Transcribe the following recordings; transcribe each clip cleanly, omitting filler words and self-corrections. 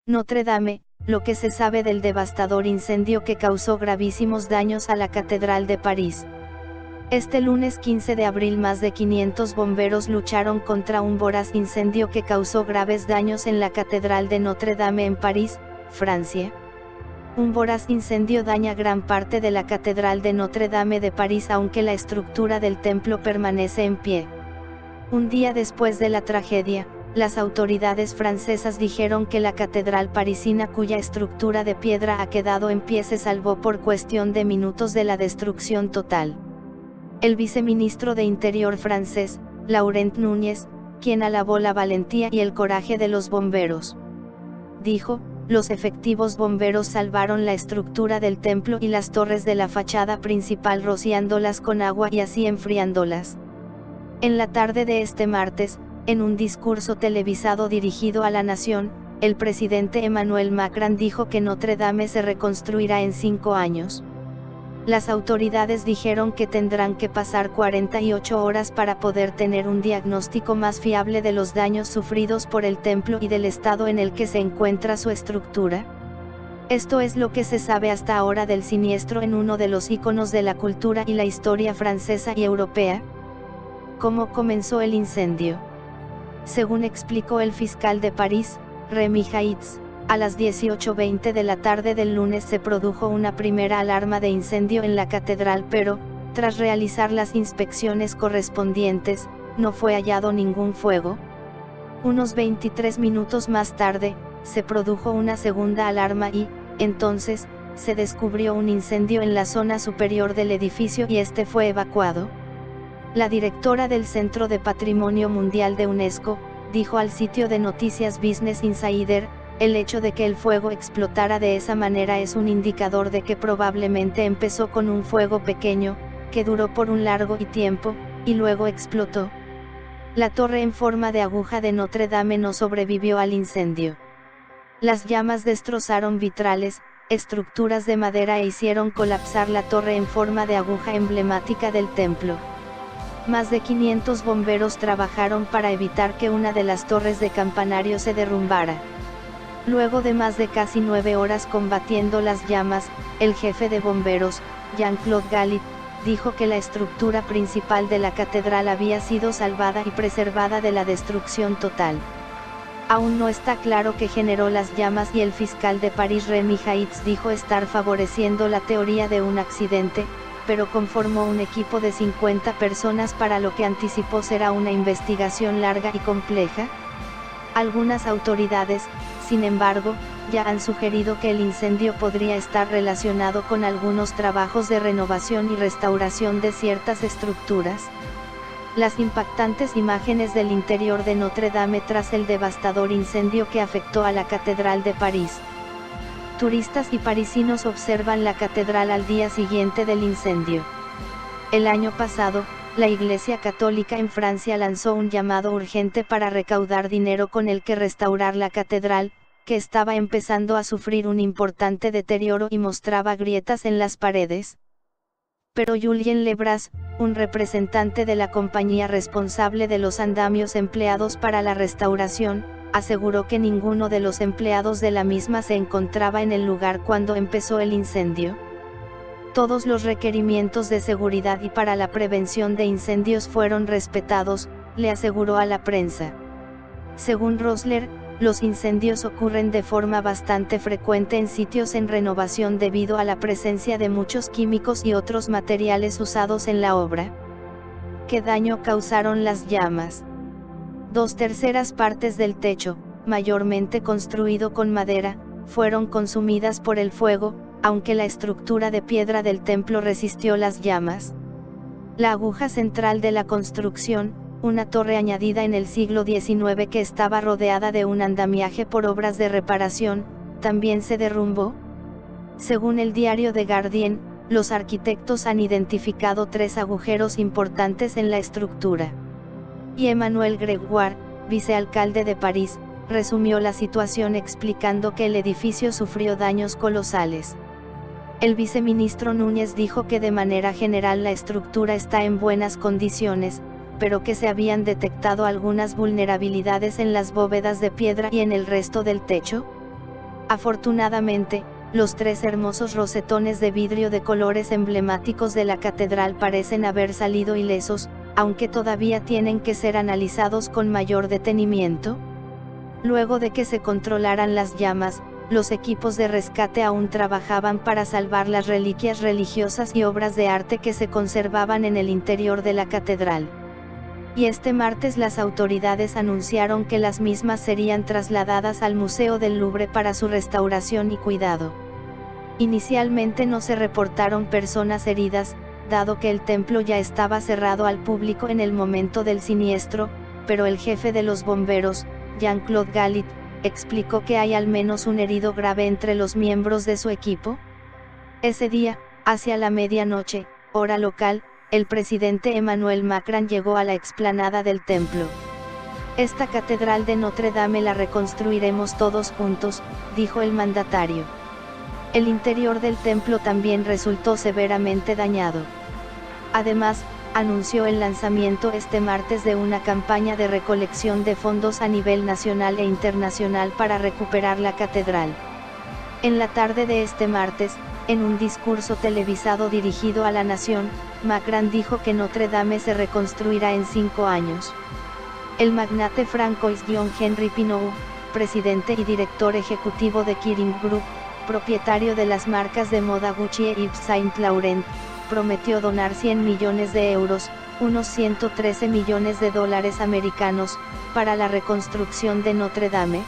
Notre Dame, lo que se sabe del devastador incendio que causó gravísimos daños a la Catedral de París. Este lunes 15 de abril más de 500 bomberos lucharon contra un voraz incendio que causó graves daños en la Catedral de Notre Dame en París, Francia. Un voraz incendio daña gran parte de la Catedral de Notre Dame de París, aunque la estructura del templo permanece en pie. Un día después de la tragedia, las autoridades francesas dijeron que la catedral parisina, cuya estructura de piedra ha quedado en pie, se salvó por cuestión de minutos de la destrucción total. El viceministro de Interior francés, Laurent Nunez, quien alabó la valentía y el coraje de los bomberos, dijo: los efectivos bomberos salvaron la estructura del templo y las torres de la fachada principal, rociándolas con agua y así enfriándolas. En la tarde de este martes, en un discurso televisado dirigido a la nación, el presidente Emmanuel Macron dijo que Notre Dame se reconstruirá en 5 años. Las autoridades dijeron que tendrán que pasar 48 horas para poder tener un diagnóstico más fiable de los daños sufridos por el templo y del estado en el que se encuentra su estructura. Esto es lo que se sabe hasta ahora del siniestro en uno de los íconos de la cultura y la historia francesa y europea. ¿Cómo comenzó el incendio? Según explicó el fiscal de París, Rémi Haïtz, a las 18:20 de la tarde del lunes se produjo una primera alarma de incendio en la catedral, pero, tras realizar las inspecciones correspondientes, no fue hallado ningún fuego. Unos 23 minutos más tarde, se produjo una segunda alarma y, entonces, se descubrió un incendio en la zona superior del edificio y este fue evacuado. La directora del Centro de Patrimonio Mundial de UNESCO, dijo al sitio de noticias Business Insider: el hecho de que el fuego explotara de esa manera es un indicador de que probablemente empezó con un fuego pequeño, que duró por un largo tiempo, y luego explotó. La torre en forma de aguja de Notre Dame no sobrevivió al incendio. Las llamas destrozaron vitrales, estructuras de madera e hicieron colapsar la torre en forma de aguja emblemática del templo. Más de 500 bomberos trabajaron para evitar que una de las torres de campanario se derrumbara. Luego de más de casi 9 horas combatiendo las llamas, el jefe de bomberos, Jean-Claude Gallet, dijo que la estructura principal de la catedral había sido salvada y preservada de la destrucción total. Aún no está claro qué generó las llamas y el fiscal de París Rémi Haïtz dijo estar favoreciendo la teoría de un accidente, pero conformó un equipo de 50 personas para lo que anticipó será una investigación larga y compleja. Algunas autoridades, sin embargo, ya han sugerido que el incendio podría estar relacionado con algunos trabajos de renovación y restauración de ciertas estructuras. Las impactantes imágenes del interior de Notre Dame tras el devastador incendio que afectó a la Catedral de París. Turistas y parisinos observan la catedral al día siguiente del incendio. El año pasado, la Iglesia Católica en Francia lanzó un llamado urgente para recaudar dinero con el que restaurar la catedral, que estaba empezando a sufrir un importante deterioro y mostraba grietas en las paredes. Pero Julien Lebras, un representante de la compañía responsable de los andamios empleados para la restauración, aseguró que ninguno de los empleados de la misma se encontraba en el lugar cuando empezó el incendio. Todos los requerimientos de seguridad y para la prevención de incendios fueron respetados, le aseguró a la prensa. Según Rosler, los incendios ocurren de forma bastante frecuente en sitios en renovación debido a la presencia de muchos químicos y otros materiales usados en la obra. ¿Qué daño causaron las llamas? 2/3 partes del techo, mayormente construido con madera, fueron consumidas por el fuego, aunque la estructura de piedra del templo resistió las llamas. La aguja central de la construcción, una torre añadida en el siglo XIX que estaba rodeada de un andamiaje por obras de reparación, también se derrumbó. Según el diario The Guardian, los arquitectos han identificado 3 agujeros importantes en la estructura. Y Emmanuel Gregoire, vicealcalde de París, resumió la situación explicando que el edificio sufrió daños colosales. El viceministro Núñez dijo que de manera general la estructura está en buenas condiciones, pero que se habían detectado algunas vulnerabilidades en las bóvedas de piedra y en el resto del techo. Afortunadamente, los 3 hermosos rosetones de vidrio de colores emblemáticos de la catedral parecen haber salido ilesos, aunque todavía tienen que ser analizados con mayor detenimiento. Luego de que se controlaran las llamas, los equipos de rescate aún trabajaban para salvar las reliquias religiosas y obras de arte que se conservaban en el interior de la catedral. Y este martes las autoridades anunciaron que las mismas serían trasladadas al Museo del Louvre para su restauración y cuidado. Inicialmente no se reportaron personas heridas, dado que el templo ya estaba cerrado al público en el momento del siniestro, pero el jefe de los bomberos, Jean-Claude Gallit, explicó que hay al menos un herido grave entre los miembros de su equipo. Ese día, hacia la medianoche, hora local, el presidente Emmanuel Macron llegó a la explanada del templo. Esta catedral de Notre Dame la reconstruiremos todos juntos, dijo el mandatario. El interior del templo también resultó severamente dañado. Además, anunció el lanzamiento este martes de una campaña de recolección de fondos a nivel nacional e internacional para recuperar la catedral. En la tarde de este martes, en un discurso televisado dirigido a la nación, Macron dijo que Notre Dame se reconstruirá en 5 años. El magnate francois-Henri Pinault, presidente y director ejecutivo de Kering Group, propietario de las marcas de moda Gucci e Yves Saint Laurent, prometió donar 100 millones de euros, unos 113 millones de dólares americanos, para la reconstrucción de Notre Dame.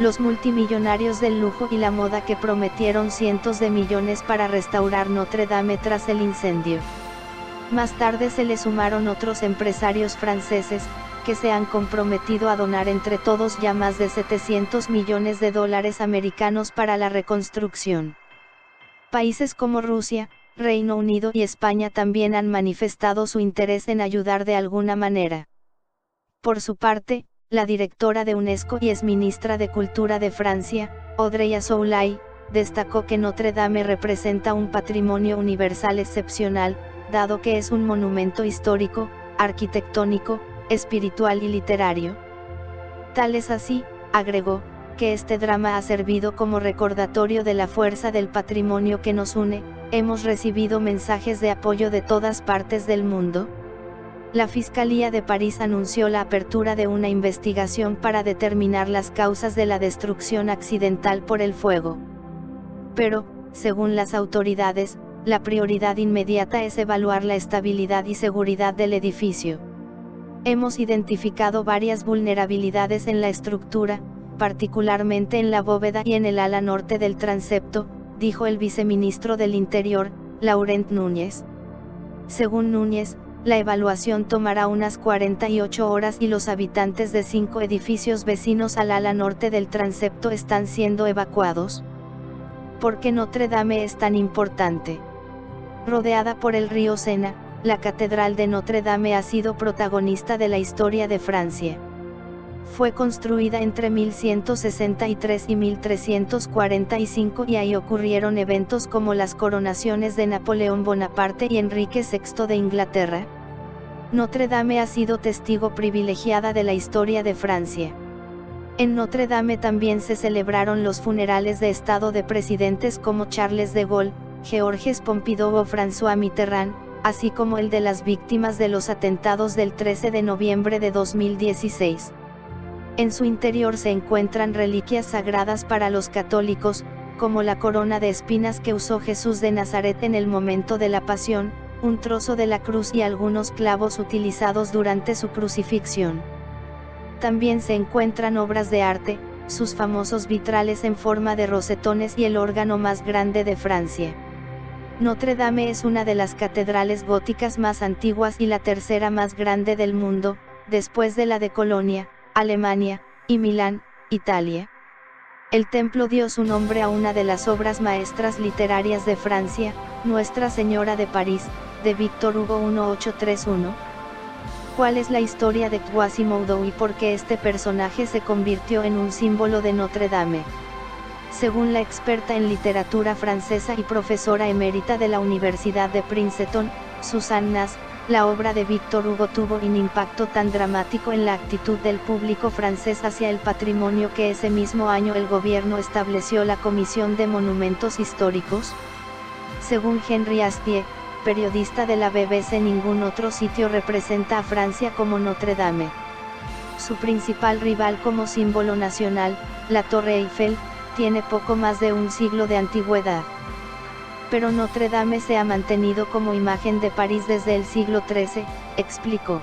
Los multimillonarios del lujo y la moda que prometieron cientos de millones para restaurar Notre Dame tras el incendio. Más tarde se le sumaron otros empresarios franceses, que se han comprometido a donar entre todos ya más de 700 millones de dólares americanos para la reconstrucción. Países como Rusia, Reino Unido y España también han manifestado su interés en ayudar de alguna manera. Por su parte, la directora de UNESCO y exministra de Cultura de Francia, Audrey Azoulay, destacó que Notre Dame representa un patrimonio universal excepcional, dado que es un monumento histórico, arquitectónico, espiritual y literario. Tal es así, agregó, que este drama ha servido como recordatorio de la fuerza del patrimonio que nos une. Hemos recibido mensajes de apoyo de todas partes del mundo. La Fiscalía de París anunció la apertura de una investigación para determinar las causas de la destrucción accidental por el fuego. Pero, según las autoridades, la prioridad inmediata es evaluar la estabilidad y seguridad del edificio. Hemos identificado varias vulnerabilidades en la estructura, particularmente en la bóveda y en el ala norte del transepto, dijo el viceministro del Interior, Laurent Núñez. Según Núñez, la evaluación tomará unas 48 horas y los habitantes de 5 edificios vecinos al ala norte del transepto están siendo evacuados. ¿Por qué Notre Dame es tan importante? Rodeada por el río Sena, la Catedral de Notre Dame ha sido protagonista de la historia de Francia. Fue construida entre 1163 y 1345 y ahí ocurrieron eventos como las coronaciones de Napoleón Bonaparte y Enrique VI de Inglaterra. Notre Dame ha sido testigo privilegiada de la historia de Francia. En Notre Dame también se celebraron los funerales de Estado de presidentes como Charles de Gaulle, Georges Pompidou o François Mitterrand, así como el de las víctimas de los atentados del 13 de noviembre de 2016. En su interior se encuentran reliquias sagradas para los católicos, como la corona de espinas que usó Jesús de Nazaret en el momento de la pasión, un trozo de la cruz y algunos clavos utilizados durante su crucifixión. También se encuentran obras de arte, sus famosos vitrales en forma de rosetones y el órgano más grande de Francia. Notre Dame es una de las catedrales góticas más antiguas y la tercera más grande del mundo, después de la de Colonia, Alemania, y Milán, Italia. El templo dio su nombre a una de las obras maestras literarias de Francia, Nuestra Señora de París, de Victor Hugo 1831. ¿Cuál es la historia de Quasimodo y por qué este personaje se convirtió en un símbolo de Notre Dame? Según la experta en literatura francesa y profesora emérita de la Universidad de Princeton, Suzanne Nast, La obra de Victor Hugo tuvo un impacto tan dramático en la actitud del público francés hacia el patrimonio que ese mismo año el gobierno estableció la Comisión de Monumentos Históricos. Según Henri Astier, periodista de la BBC, ningún otro sitio representa a Francia como Notre Dame. Su principal rival como símbolo nacional, la Torre Eiffel, tiene poco más de un siglo de antigüedad. Pero Notre Dame se ha mantenido como imagen de París desde el siglo XIII, explicó.